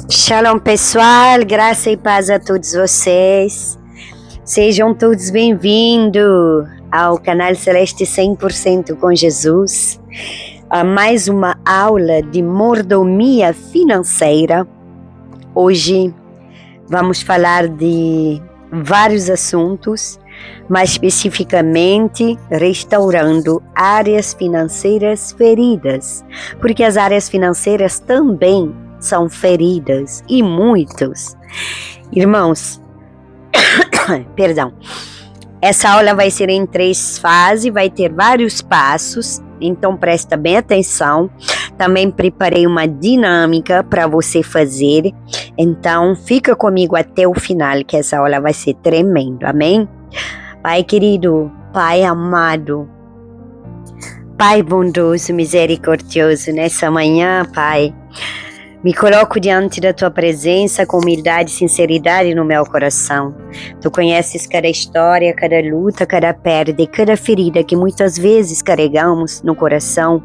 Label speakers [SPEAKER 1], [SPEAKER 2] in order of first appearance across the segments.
[SPEAKER 1] Shalom pessoal, graça e paz a todos vocês. Sejam todos bem-vindos ao canal Celeste 100% com Jesus. A mais uma aula de mordomia financeira. Hoje vamos falar de vários assuntos, mas especificamente restaurando áreas financeiras feridas, porque as áreas financeiras também são feridas e muitos. Irmãos, perdão, essa aula vai ser em 3 fases, vai ter vários passos, então presta bem atenção. Também preparei uma dinâmica para você fazer, então fica comigo até o final, que essa aula vai ser tremenda, amém? Pai querido, Pai amado, Pai bondoso, misericordioso, nessa manhã, Pai, me coloco diante da Tua presença com humildade e sinceridade no meu coração. Tu conheces cada história, cada luta, cada perda e cada ferida que muitas vezes carregamos no coração,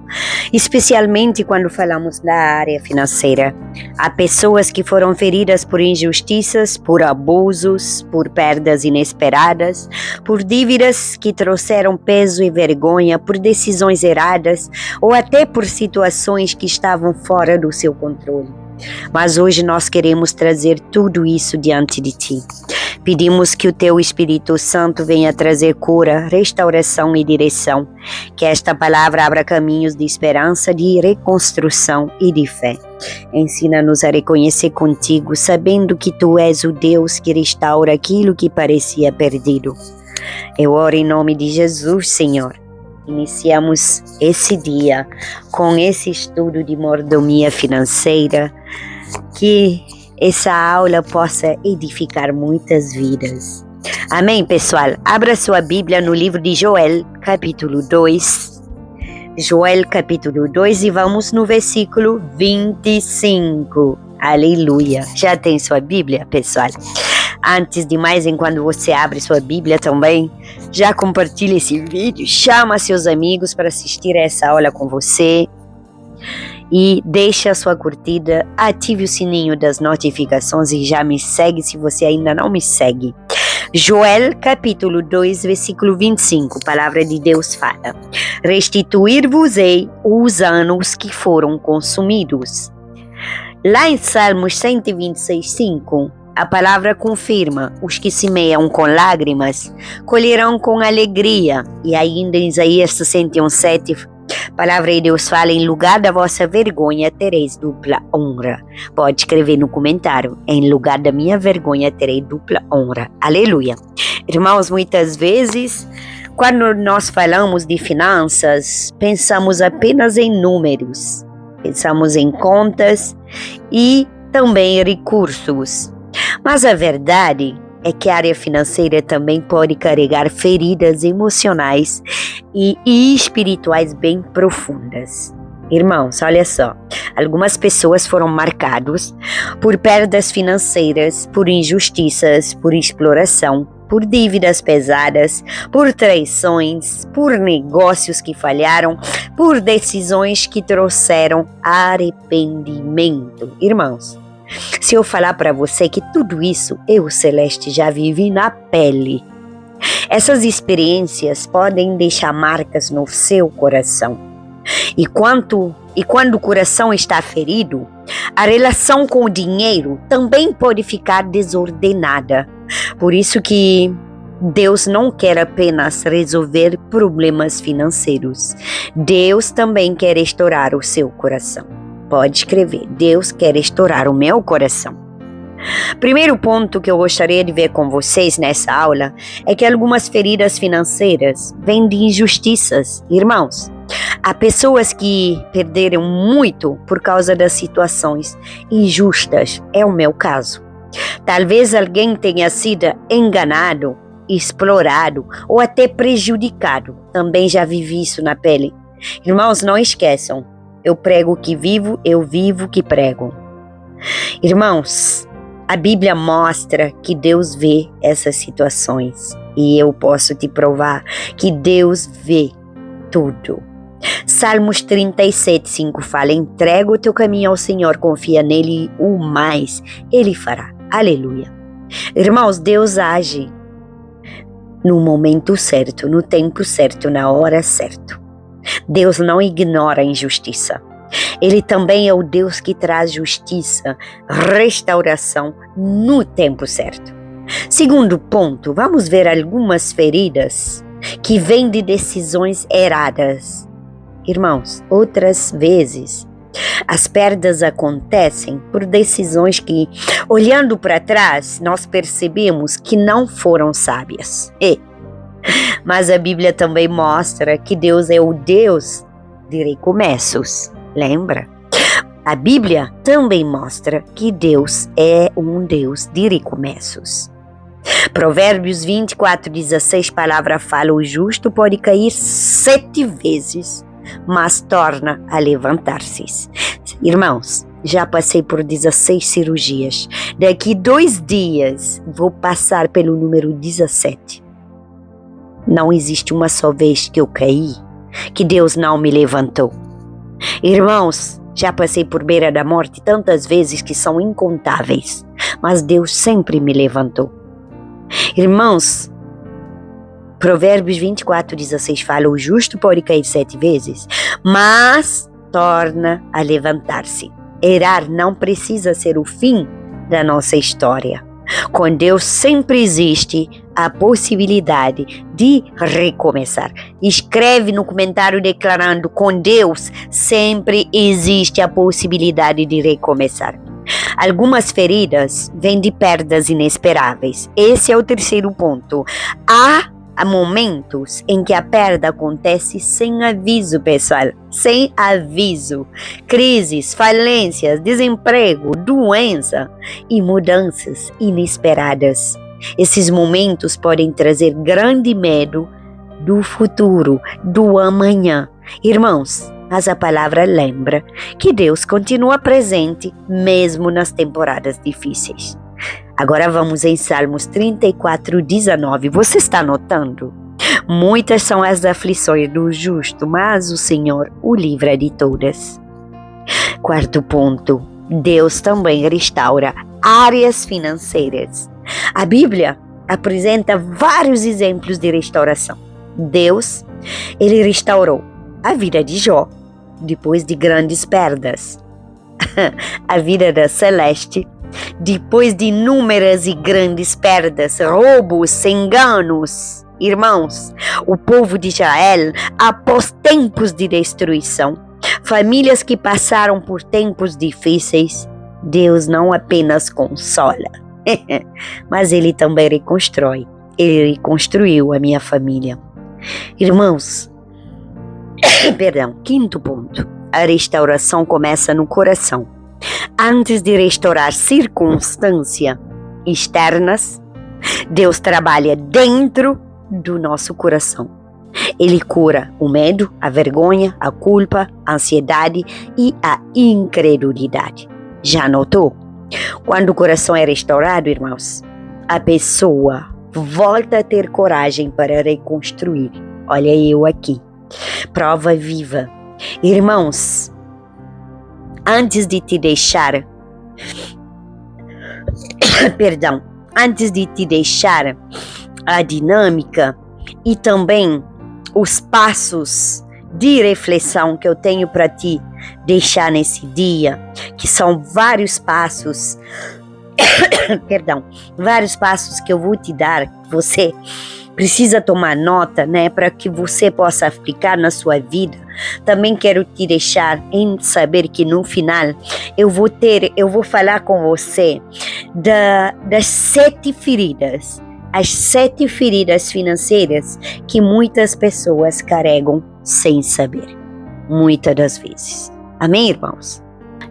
[SPEAKER 1] especialmente quando falamos da área financeira. Há pessoas que foram feridas por injustiças, por abusos, por perdas inesperadas, por dívidas que trouxeram peso e vergonha, por decisões erradas ou até por situações que estavam fora do seu controle. Mas hoje nós queremos trazer tudo isso diante de Ti. Pedimos que o Teu Espírito Santo venha trazer cura, restauração e direção. Que esta palavra abra caminhos de esperança, de reconstrução e de fé. Ensina-nos a reconhecer contigo, sabendo que Tu és o Deus que restaura aquilo que parecia perdido. Eu oro em nome de Jesus, Senhor. Iniciamos esse dia com esse estudo de mordomia financeira, que essa aula possa edificar muitas vidas. Amém, pessoal? Abra sua Bíblia no livro de Joel, capítulo 2. Joel, capítulo 2, e vamos no versículo 25. Aleluia! Já tem sua Bíblia, pessoal? Antes de mais, enquanto você abre sua Bíblia também, já compartilhe esse vídeo, chama seus amigos para assistir a essa aula com você e deixe a sua curtida, ative o sininho das notificações e já me segue se você ainda não me segue. Joel capítulo 2, versículo 25, palavra de Deus fala: restituir-vos-ei os anos que foram consumidos. Lá em Salmos 126, 5, a palavra confirma: os que semeiam com lágrimas colherão com alegria. E ainda em Isaías 61, 7, a palavra de Deus fala: em lugar da vossa vergonha tereis dupla honra. Pode escrever no comentário: em lugar da minha vergonha terei dupla honra. Aleluia. Irmãos, muitas vezes, quando nós falamos de finanças, pensamos apenas em números, pensamos em contas e também recursos. Mas a verdade é que a área financeira também pode carregar feridas emocionais e espirituais bem profundas. Irmãos, olha só, algumas pessoas foram marcadas por perdas financeiras, por injustiças, por exploração, por dívidas pesadas, por traições, por negócios que falharam, por decisões que trouxeram arrependimento. Irmãos, se eu falar para você que tudo isso eu, Celeste, já vivi na pele, essas experiências podem deixar marcas no seu coração. E quando o coração está ferido, a relação com o dinheiro também pode ficar desordenada. Por isso que Deus não quer apenas resolver problemas financeiros. Deus também quer restaurar o seu coração. Pode escrever: Deus quer restaurar o meu coração. Primeiro ponto que eu gostaria de ver com vocês nessa aula é que algumas feridas financeiras vêm de injustiças. Irmãos, há pessoas que perderam muito por causa das situações injustas. É o meu caso. Talvez alguém tenha sido enganado, explorado ou até prejudicado. Também já vivi isso na pele. Irmãos, não esqueçam: eu prego o que vivo, eu vivo o que prego. Irmãos, a Bíblia mostra que Deus vê essas situações. E eu posso te provar que Deus vê tudo. Salmos 37:5 fala: entrega o teu caminho ao Senhor, confia nele e o mais ele fará. Aleluia. Irmãos, Deus age no momento certo, no tempo certo, na hora certa. Deus não ignora a injustiça. Ele também é o Deus que traz justiça, restauração no tempo certo. Segundo ponto, vamos ver algumas feridas que vêm de decisões erradas. Irmãos, outras vezes as perdas acontecem por decisões que, olhando para trás, nós percebemos que não foram sábias. Mas a Bíblia também mostra que Deus é o Deus de recomeços. Lembra? A Bíblia também mostra que Deus é um Deus de recomeços. Provérbios 24:16, palavra fala: o justo pode cair 7 vezes, mas torna a levantar-se. Irmãos, já passei por 16 cirurgias. Daqui 2 dias vou passar pelo número 17. Não existe uma só vez que eu caí, que Deus não me levantou. Irmãos, já passei por beira da morte tantas vezes que são incontáveis, mas Deus sempre me levantou. Irmãos, Provérbios 24:16 fala: o justo pode cair 7 vezes, mas torna a levantar-se. Errar não precisa ser o fim da nossa história. Com Deus sempre existe a possibilidade de recomeçar. Escreve no comentário declarando: com Deus sempre existe a possibilidade de recomeçar. Algumas feridas vêm de perdas inesperáveis. Esse é o terceiro ponto. Há momentos em que a perda acontece sem aviso, pessoal. Sem aviso. Crises, falências, desemprego, doença e mudanças inesperadas. Esses momentos podem trazer grande medo do futuro, do amanhã. Irmãos, mas a palavra lembra que Deus continua presente mesmo nas temporadas difíceis. Agora vamos em Salmos 34:19. Você está notando? Muitas são as aflições do justo, mas o Senhor o livra de todas. Quarto ponto, Deus também restaura áreas financeiras. A Bíblia apresenta vários exemplos de restauração. Deus, ele restaurou a vida de Jó, depois de grandes perdas. A vida da Celeste, depois de inúmeras e grandes perdas, roubos, enganos. Irmãos, o povo de Israel, após tempos de destruição, famílias que passaram por tempos difíceis, Deus não apenas consola, mas Ele também reconstrói. Ele reconstruiu a minha família. Irmãos, quinto ponto, a restauração começa no coração. Antes de restaurar circunstâncias externas, Deus trabalha dentro do nosso coração. Ele cura o medo, a vergonha, a culpa, a ansiedade e a incredulidade. Já notou? Quando o coração é restaurado, irmãos, a pessoa volta a ter coragem para reconstruir. Olha eu aqui, prova viva. Irmãos, antes de te deixar a dinâmica e também os passos de reflexão que eu tenho para te deixar nesse dia, que são vários passos, vários passos que eu vou te dar, você precisa tomar nota, né, para que você possa aplicar na sua vida. Também quero te deixar em saber que no final eu vou falar com você das 7 feridas, as 7 feridas financeiras que muitas pessoas carregam sem saber, muitas das vezes. Amém, irmãos?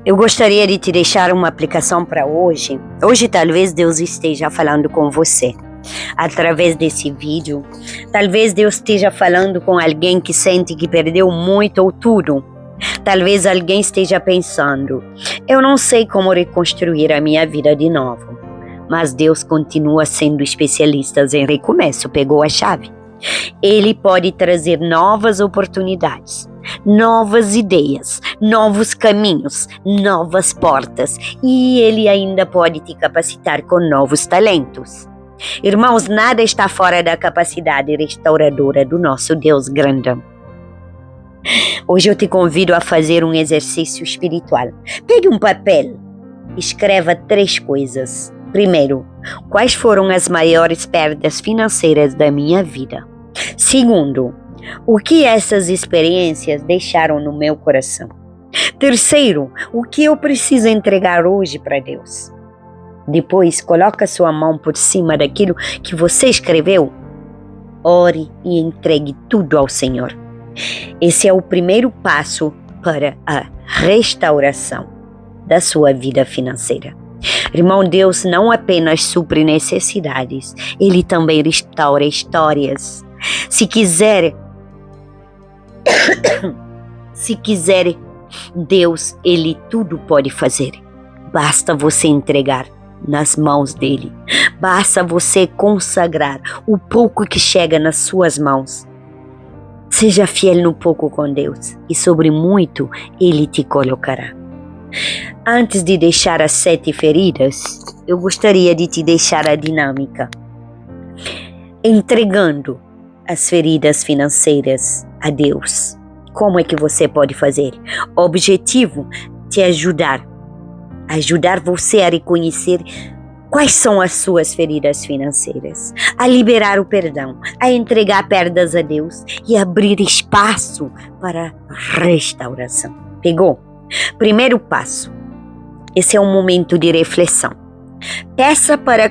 [SPEAKER 1] Eu gostaria de te deixar uma aplicação para hoje. Hoje talvez Deus esteja falando com você através desse vídeo. Talvez Deus esteja falando com alguém que sente que perdeu muito ou tudo. Talvez alguém esteja pensando: eu não sei como reconstruir a minha vida de novo. Mas Deus continua sendo especialista em recomeço, pegou a chave. Ele pode trazer novas oportunidades. novas ideias, novos caminhos, novas portas, e Ele ainda pode te capacitar com novos talentos. Irmãos, nada está fora da capacidade restauradora do nosso Deus grandão. Hoje eu te convido a fazer um exercício espiritual. Pegue um papel, escreva 3 coisas. Primeiro, quais foram as maiores perdas financeiras da minha vida? Segundo, o que essas experiências deixaram no meu coração? Terceiro, o que eu preciso entregar hoje para Deus? Depois, coloca sua mão por cima daquilo que você escreveu. Ore e entregue tudo ao Senhor. Esse é o primeiro passo para a restauração da sua vida financeira. Irmão, Deus não apenas supre necessidades, Ele também restaura histórias. Se quiser, Deus, Ele tudo pode fazer. Basta você entregar nas mãos dele. Basta você consagrar o pouco que chega nas suas mãos. Seja fiel no pouco com Deus e sobre muito Ele te colocará. Antes de deixar as 7 feridas, eu gostaria de te deixar a dinâmica. Entregando as feridas financeiras a Deus. Como é que você pode fazer? O objetivo é te ajudar você a reconhecer quais são as suas feridas financeiras, a liberar o perdão, a entregar perdas a Deus e abrir espaço para restauração. Pegou? Primeiro passo. Esse é um momento de reflexão. Peça para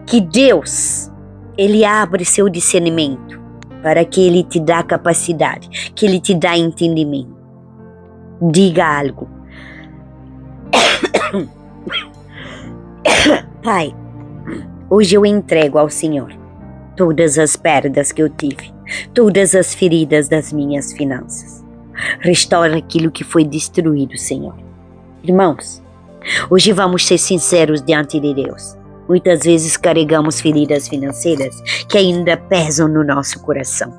[SPEAKER 1] que Deus, Ele abra seu discernimento, para que Ele te dê capacidade, que Ele te dê entendimento. Diga algo. Pai, hoje eu entrego ao Senhor todas as perdas que eu tive, todas as feridas das minhas finanças. Restaura aquilo que foi destruído, Senhor. Irmãos, hoje vamos ser sinceros diante de Deus. Muitas vezes carregamos feridas financeiras que ainda pesam no nosso coração.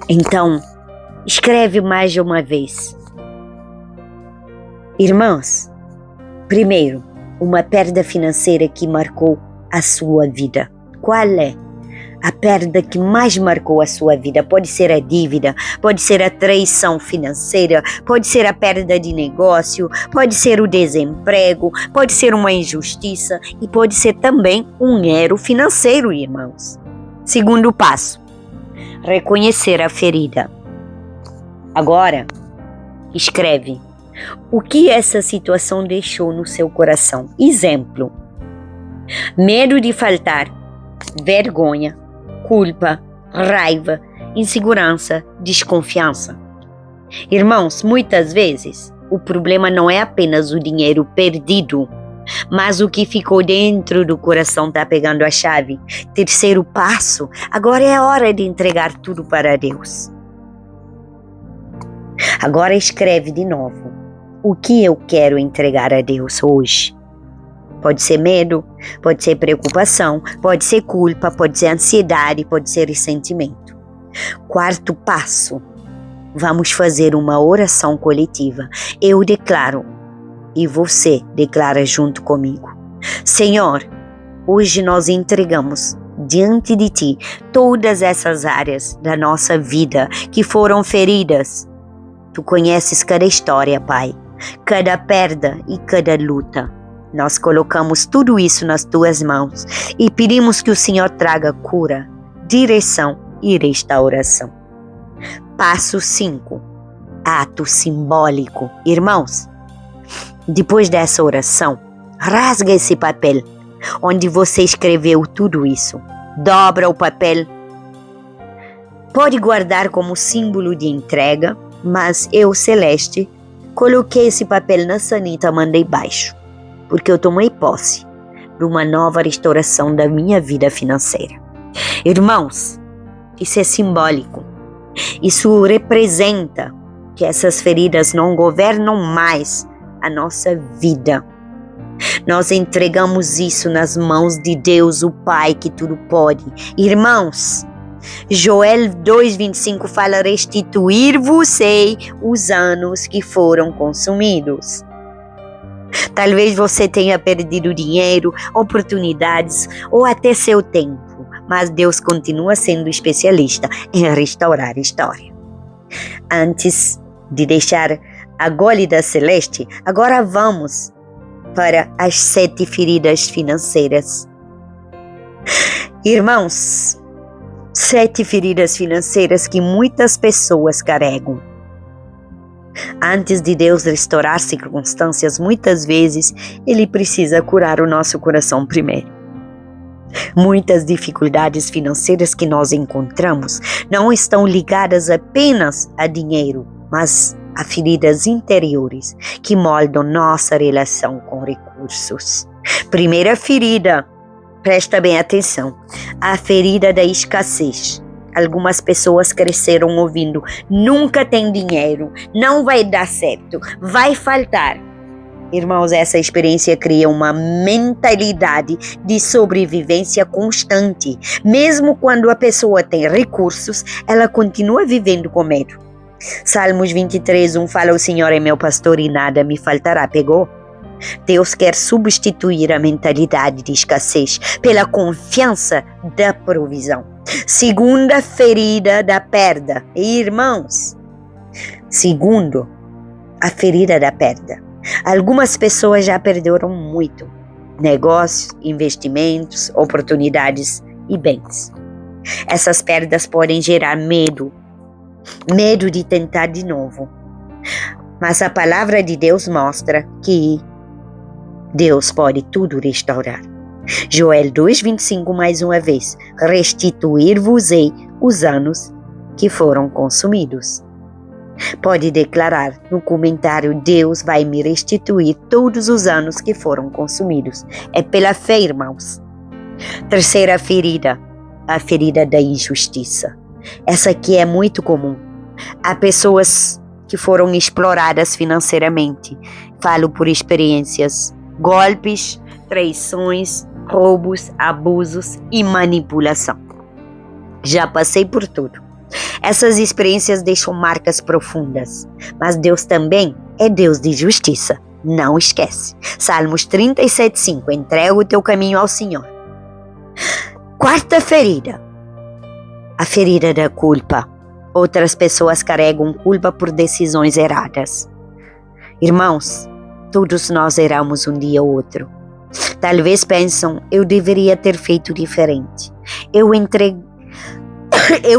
[SPEAKER 1] Então, escreve mais de uma vez. Irmãos, primeiro, uma perda financeira que marcou a sua vida. Qual é a perda que mais marcou a sua vida? Pode ser a dívida, pode ser a traição financeira, pode ser a perda de negócio, pode ser o desemprego, pode ser uma injustiça e pode ser também um erro financeiro, irmãos. Segundo passo, reconhecer a ferida. Agora, escreve. O que essa situação deixou no seu coração? Exemplo: medo de faltar, vergonha, culpa, raiva, insegurança, desconfiança. Irmãos, muitas vezes o problema não é apenas o dinheiro perdido, mas o que ficou dentro do coração está pegando a chave. Terceiro passo, agora é a hora de entregar tudo para Deus. Agora escreve de novo. O que eu quero entregar a Deus hoje? Pode ser medo, pode ser preocupação, pode ser culpa, pode ser ansiedade, pode ser ressentimento. Quarto passo, vamos fazer uma oração coletiva. Eu declaro e você declara junto comigo. Senhor, hoje nós entregamos diante de Ti todas essas áreas da nossa vida que foram feridas. Tu conheces cada história, Pai, cada perda e cada luta. Nós colocamos tudo isso nas Tuas mãos e pedimos que o Senhor traga cura, direção e restauração. Passo 5. Ato simbólico. Irmãos, depois dessa oração, rasga esse papel onde você escreveu tudo isso. Dobra o papel. Pode guardar como símbolo de entrega, mas eu, Celeste, coloquei esse papel na sanita, mandei baixo, porque eu tomei posse de uma nova restauração da minha vida financeira. Irmãos, isso é simbólico. Isso representa que essas feridas não governam mais a nossa vida. Nós entregamos isso nas mãos de Deus, o Pai que tudo pode. Irmãos, Joel 2,25 fala: restituir-vos-ei os anos que foram consumidos. Talvez você tenha perdido dinheiro, oportunidades ou até seu tempo, mas Deus continua sendo especialista em restaurar a história. Antes de deixar a gólida celeste, agora vamos para as 7 feridas financeiras. Irmãos, 7 feridas financeiras que muitas pessoas carregam. Antes de Deus restaurar circunstâncias, muitas vezes Ele precisa curar o nosso coração primeiro. Muitas dificuldades financeiras que nós encontramos não estão ligadas apenas a dinheiro, mas a feridas interiores que moldam nossa relação com recursos. Primeira ferida, presta bem atenção, a ferida da escassez. Algumas pessoas cresceram ouvindo: nunca tem dinheiro, não vai dar certo, vai faltar. Irmãos, essa experiência cria uma mentalidade de sobrevivência constante. Mesmo quando a pessoa tem recursos, ela continua vivendo com medo. Salmos 23:1 fala: o Senhor é meu pastor e nada me faltará. Pegou? Deus quer substituir a mentalidade de escassez pela confiança da provisão. Segunda ferida da perda. Irmãos, segundo, a ferida da perda. Algumas pessoas já perderam muito. Negócios, investimentos, oportunidades e bens. Essas perdas podem gerar medo de tentar de novo. Mas a palavra de Deus mostra que Deus pode tudo restaurar. Joel 2,25 mais uma vez: restituir-vos-ei os anos que foram consumidos. Pode declarar no comentário: Deus vai me restituir todos os anos que foram consumidos. É pela fé, irmãos. Terceira ferida, a ferida da injustiça. Essa aqui é muito comum. Há pessoas que foram exploradas financeiramente. Falo por experiências. Golpes, traições, roubos, abusos e manipulação. Já passei por tudo. Essas experiências deixam marcas profundas. Mas Deus também é Deus de justiça. Não esquece. Salmos 37:5. Entrega o teu caminho ao Senhor. Quarta ferida, a ferida da culpa. Outras pessoas carregam culpa por decisões erradas. Irmãos, todos nós erramos um dia ou outro. Talvez pensam: eu deveria ter feito diferente. Eu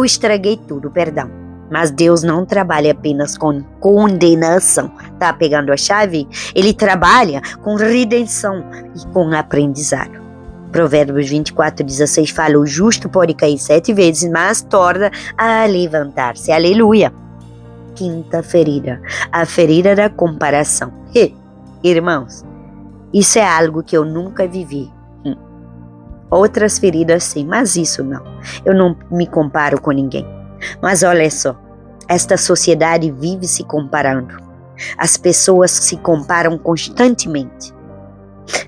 [SPEAKER 1] estraguei tudo, perdão. Mas Deus não trabalha apenas com condenação. Tá pegando a chave? Ele trabalha com redenção e com aprendizado. Provérbios 24:16 fala: o justo pode cair 7 vezes, mas torna a levantar-se. Aleluia. Quinta ferida, a ferida da comparação. Irmãos, isso é algo que eu nunca vivi. Outras feridas sim, mas isso não. Eu não me comparo com ninguém. Mas olha só, esta sociedade vive se comparando. As pessoas se comparam constantemente.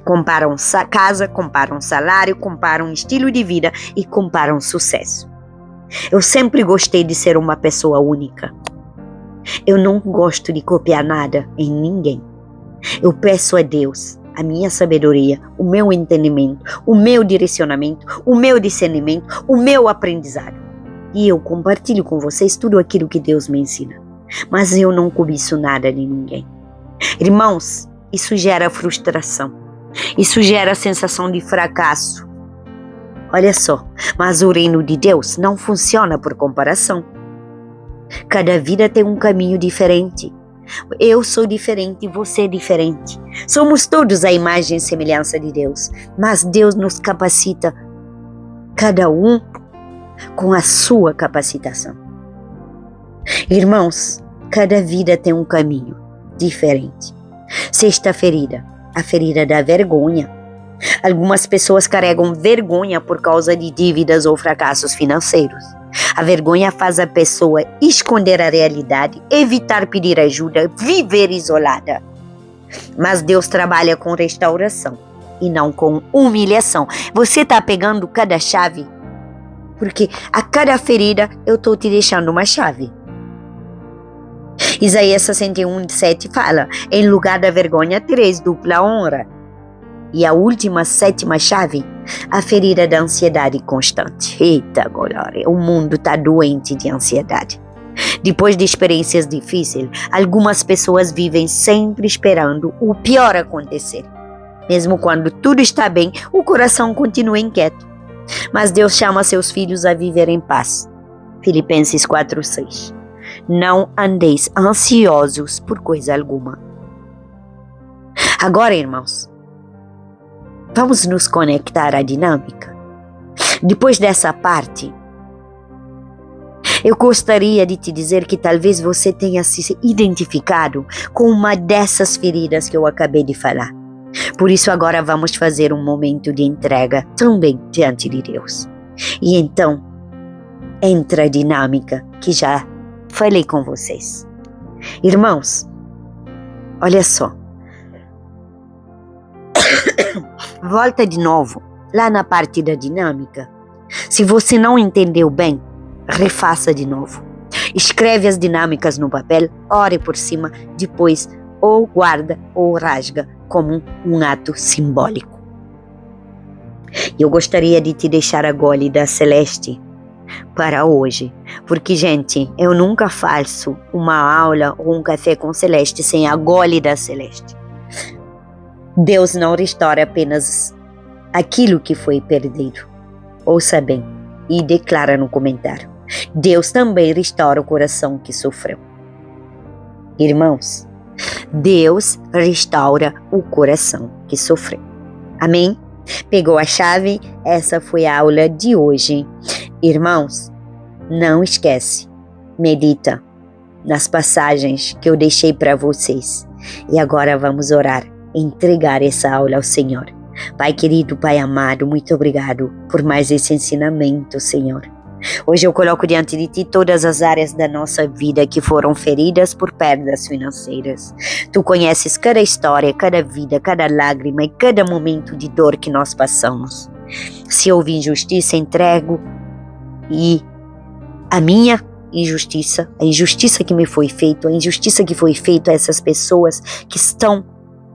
[SPEAKER 1] Comparam casa, comparam salário, comparam estilo de vida e comparam sucesso. Eu sempre gostei de ser uma pessoa única. Eu não gosto de copiar nada em ninguém. Eu peço a Deus a minha sabedoria, o meu entendimento, o meu direcionamento, o meu discernimento, o meu aprendizado. E eu compartilho com vocês tudo aquilo que Deus me ensina. Mas eu não cobiço nada de ninguém. Irmãos, isso gera frustração. Isso gera sensação de fracasso. Olha só, mas o reino de Deus não funciona por comparação. Cada vida tem um caminho diferente. Eu sou diferente, você é diferente. Somos todos a imagem e semelhança de Deus, mas Deus nos capacita, cada um com a sua capacitação. Irmãos, cada vida tem um caminho diferente. Sexta ferida, a ferida da vergonha. Algumas pessoas carregam vergonha por causa de dívidas ou fracassos financeiros. A vergonha faz a pessoa esconder a realidade, evitar pedir ajuda, viver isolada. Mas Deus trabalha com restauração e não com humilhação. Você está pegando cada chave? Porque a cada ferida eu estou te deixando uma chave. Isaías 61:7 fala: em lugar da vergonha tereis dupla honra. E a última, sétima chave, a ferida da ansiedade constante. Eita glória, o mundo está doente de ansiedade. Depois de experiências difíceis, algumas pessoas vivem sempre esperando o pior acontecer. Mesmo quando tudo está bem, o coração continua inquieto. Mas Deus chama seus filhos a viver em paz. Filipenses 4:6. Não andeis ansiosos por coisa alguma. Agora, irmãos, vamos nos conectar à dinâmica. Depois dessa parte, eu gostaria de te dizer que talvez você tenha se identificado com uma dessas feridas que eu acabei de falar. Por isso agora vamos fazer um momento de entrega também diante de Deus. E então, entra a dinâmica que já falei com vocês. Irmãos, olha só. Volta de novo lá na parte da dinâmica. Se você não entendeu bem, refaça de novo. Escreve as dinâmicas no papel, ore por cima, depois ou guarda ou rasga como um ato simbólico. Eu gostaria de te deixar a gólida celeste para hoje, porque, gente, eu nunca faço uma aula ou um café com celeste sem a gólida celeste. Deus não restaura apenas aquilo que foi perdido. Ouça bem e declara no comentário. Deus também restaura o coração que sofreu. Irmãos, Deus restaura o coração que sofreu. Amém? Pegou a chave? Essa foi a aula de hoje. Irmãos, não esquece, medita nas passagens que eu deixei para vocês. E agora vamos orar, entregar essa aula ao Senhor. Pai querido, Pai amado, muito obrigado por mais esse ensinamento, Senhor. Hoje eu coloco diante de Ti todas as áreas da nossa vida que foram feridas por perdas financeiras. Tu conheces cada história, cada vida, cada lágrima e cada momento de dor que nós passamos. Se houve injustiça, entrego e a minha injustiça, a injustiça que me foi feita, a injustiça que foi feita a essas pessoas que estão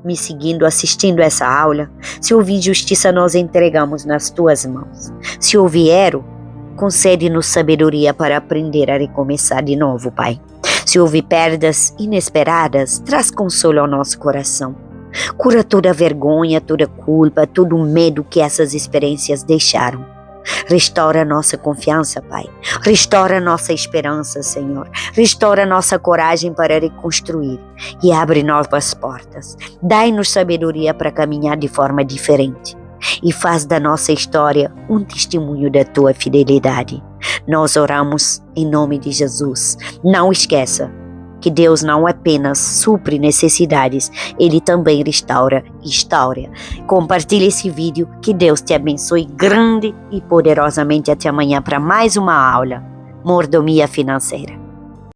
[SPEAKER 1] me seguindo, assistindo essa aula. Se houve injustiça, nós entregamos nas Tuas mãos. Se houve erro, concede-nos sabedoria para aprender a recomeçar de novo, Pai. Se houve perdas inesperadas, traz consolo ao nosso coração. Cura toda a vergonha, toda a culpa, todo o medo que essas experiências deixaram. Restaura a nossa confiança, Pai. Restaura a nossa esperança, Senhor. Restaura a nossa coragem para reconstruir e abre novas portas. Dai-nos sabedoria para caminhar de forma diferente e faz da nossa história um testemunho da Tua fidelidade. Nós oramos em nome de Jesus. Não esqueça que Deus não apenas supre necessidades, Ele também restaura história. Compartilhe esse vídeo, que Deus te abençoe grande e poderosamente. Até amanhã para mais uma aula. Mordomia financeira.